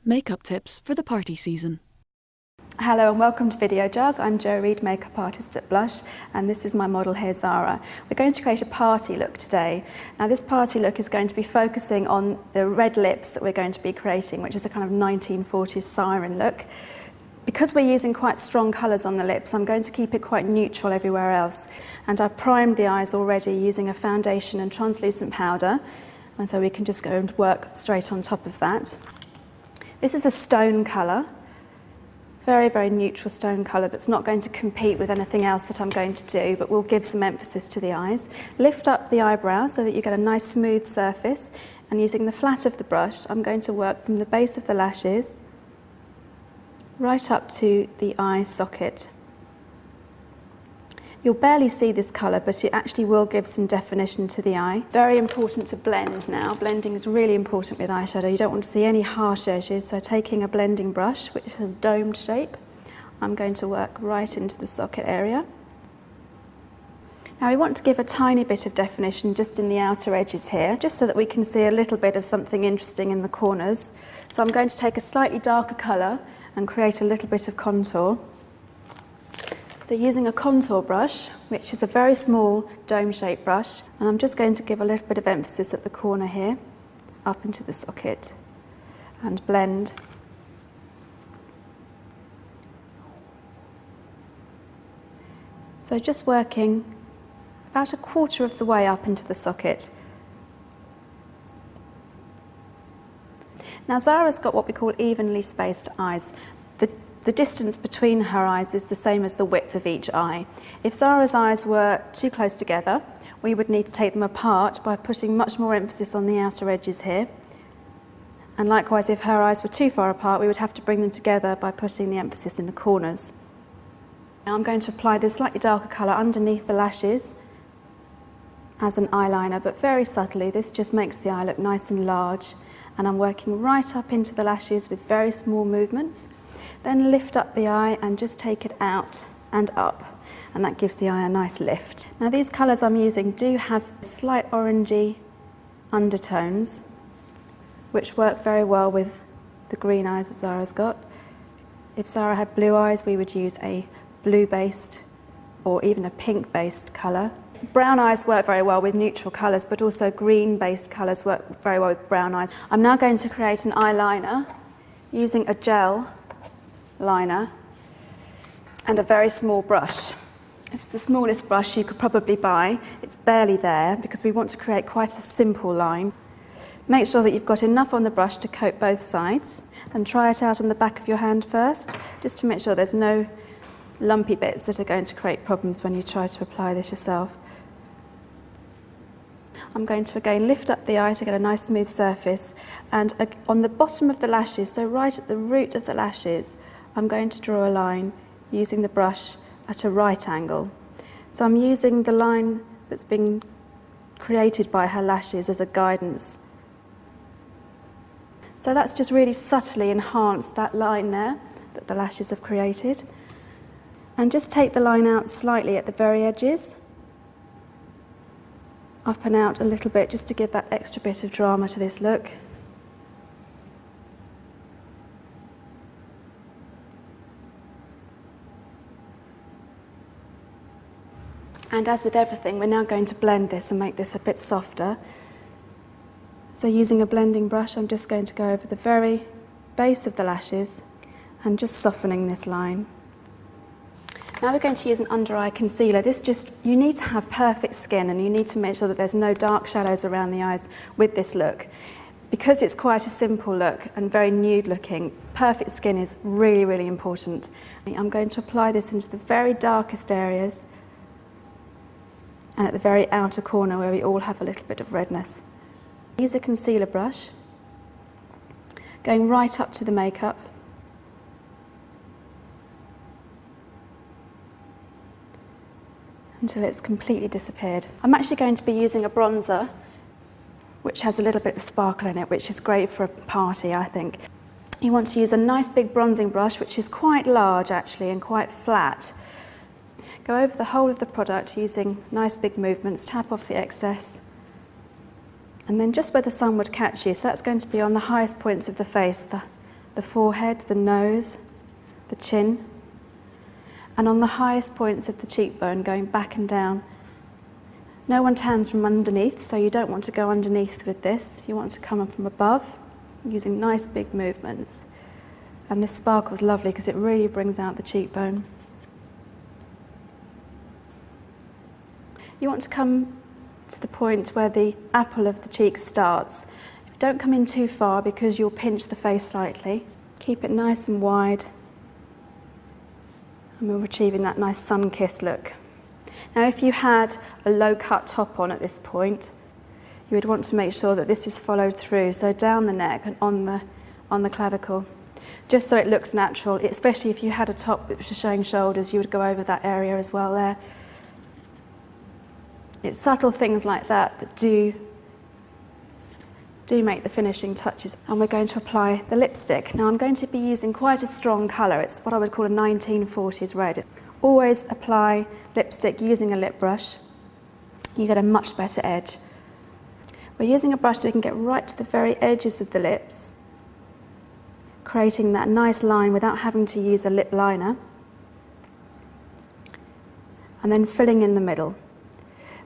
Makeup tips for the party season. Hello and welcome to Video Jug. I'm Jo Reed, makeup artist at Blush, and this is my model here, Zara. We're going to create a party look today. Now this party look is going to be focusing on the red lips that we're going to be creating, which is a kind of 1940s siren look. Because we're using quite strong colours on the lips, I'm going to keep it quite neutral everywhere else. And I've primed the eyes already using a foundation and translucent powder, and so we can just go and work straight on top of that. This is a stone colour, very, very neutral stone colour that's not going to compete with anything else that I'm going to do, but will give some emphasis to the eyes. Lift up the eyebrows so that you get a nice smooth surface, and using the flat of the brush, I'm going to work from the base of the lashes right up to the eye socket. You'll barely see this colour, but it actually will give some definition to the eye. Very important to blend now. Blending is really important with eyeshadow. You don't want to see any harsh edges, so taking a blending brush, which has a domed shape, I'm going to work right into the socket area. Now we want to give a tiny bit of definition just in the outer edges here, just so that we can see a little bit of something interesting in the corners. So I'm going to take a slightly darker colour and create a little bit of contour. So using a contour brush, which is a very small dome-shaped brush, and I'm just going to give a little bit of emphasis at the corner here, up into the socket, and blend. So just working about a quarter of the way up into the socket. Now Zara's got what we call evenly spaced eyes. The distance between her eyes is the same as the width of each eye. If Zara's eyes were too close together, we would need to take them apart by putting much more emphasis on the outer edges here. And likewise, if her eyes were too far apart, we would have to bring them together by putting the emphasis in the corners. Now I'm going to apply this slightly darker colour underneath the lashes as an eyeliner, but very subtly. This just makes the eye look nice and large. And I'm working right up into the lashes with very small movements. Then lift up the eye and just take it out and up, and that gives the eye a nice lift. Now these colours I'm using do have slight orangey undertones, which work very well with the green eyes that Zara's got. If Zara had blue eyes, we would use a blue-based or even a pink-based colour. Brown eyes work very well with neutral colours, but also green-based colours work very well with brown eyes. I'm now going to create an eyeliner using a gel liner and a very small brush. It's the smallest brush you could probably buy. It's barely there because we want to create quite a simple line. Make sure that you've got enough on the brush to coat both sides, and try it out on the back of your hand first, just to make sure there's no lumpy bits that are going to create problems when you try to apply this yourself. I'm going to again lift up the eye to get a nice smooth surface, and on the bottom of the lashes, so right at the root of the lashes, I'm going to draw a line using the brush at a right angle. So I'm using the line that's been created by her lashes as a guidance. So that's just really subtly enhanced that line there that the lashes have created. And just take the line out slightly at the very edges, up and out a little bit, just to give that extra bit of drama to this look. And as with everything, we're now going to blend this and make this a bit softer. So using a blending brush, I'm just going to go over the very base of the lashes and just softening this line. Now we're going to use an under-eye concealer. You need to have perfect skin, and you need to make sure that there's no dark shadows around the eyes with this look. Because it's quite a simple look and very nude looking, perfect skin is really, really important. I'm going to apply this into the very darkest areas and at the very outer corner where we all have a little bit of redness. Use a concealer brush, going right up to the makeup. Until it's completely disappeared. I'm actually going to be using a bronzer which has a little bit of sparkle in it, which is great for a party, I think. You want to use a nice big bronzing brush, which is quite large actually and quite flat. Go over the whole of the product using nice big movements, tap off the excess, and then just where the sun would catch you, so that's going to be on the highest points of the face, the the forehead, the nose, the chin, and on the highest points of the cheekbone, going back and down. No one tans from underneath, so you don't want to go underneath with this. You want to come up from above, using nice big movements. And this sparkle is lovely because it really brings out the cheekbone. You want to come to the point where the apple of the cheek starts. Don't come in too far because you'll pinch the face slightly. Keep it nice and wide, and we're achieving that nice sun-kissed look. Now, if you had a low-cut top on at this point, you would want to make sure that this is followed through, so down the neck and on the clavicle, just so it looks natural. Especially if you had a top which was showing shoulders, you would go over that area as well there. It's subtle things like that that do make the finishing touches. And we're going to apply the lipstick. Now I'm going to be using quite a strong colour. It's what I would call a 1940s red. Always apply lipstick using a lip brush. You get a much better edge. We're using a brush so we can get right to the very edges of the lips, creating that nice line without having to use a lip liner, and then filling in the middle.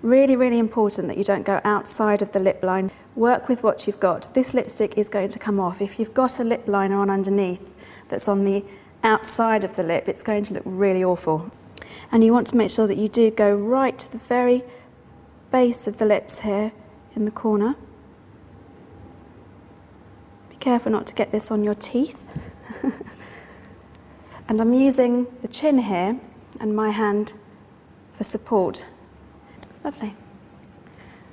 Really, really important that you don't go outside of the lip line. Work with what you've got. This lipstick is going to come off. If you've got a lip liner on underneath that's on the outside of the lip, it's going to look really awful. And you want to make sure that you do go right to the very base of the lips here in the corner. Be careful not to get this on your teeth. And I'm using the chin here and my hand for support. Lovely.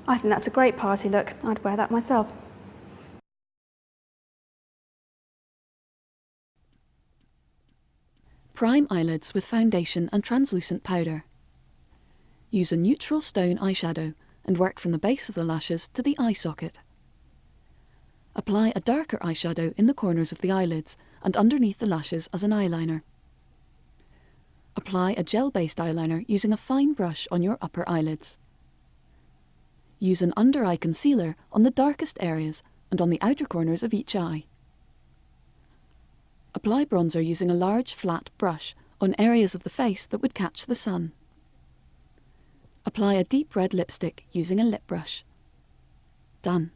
I think that's a great party look. I'd wear that myself. Prime eyelids with foundation and translucent powder. Use a neutral stone eyeshadow and work from the base of the lashes to the eye socket. Apply a darker eyeshadow in the corners of the eyelids and underneath the lashes as an eyeliner. Apply a gel-based eyeliner using a fine brush on your upper eyelids. Use an under-eye concealer on the darkest areas and on the outer corners of each eye. Apply bronzer using a large flat brush on areas of the face that would catch the sun. Apply a deep red lipstick using a lip brush. Done.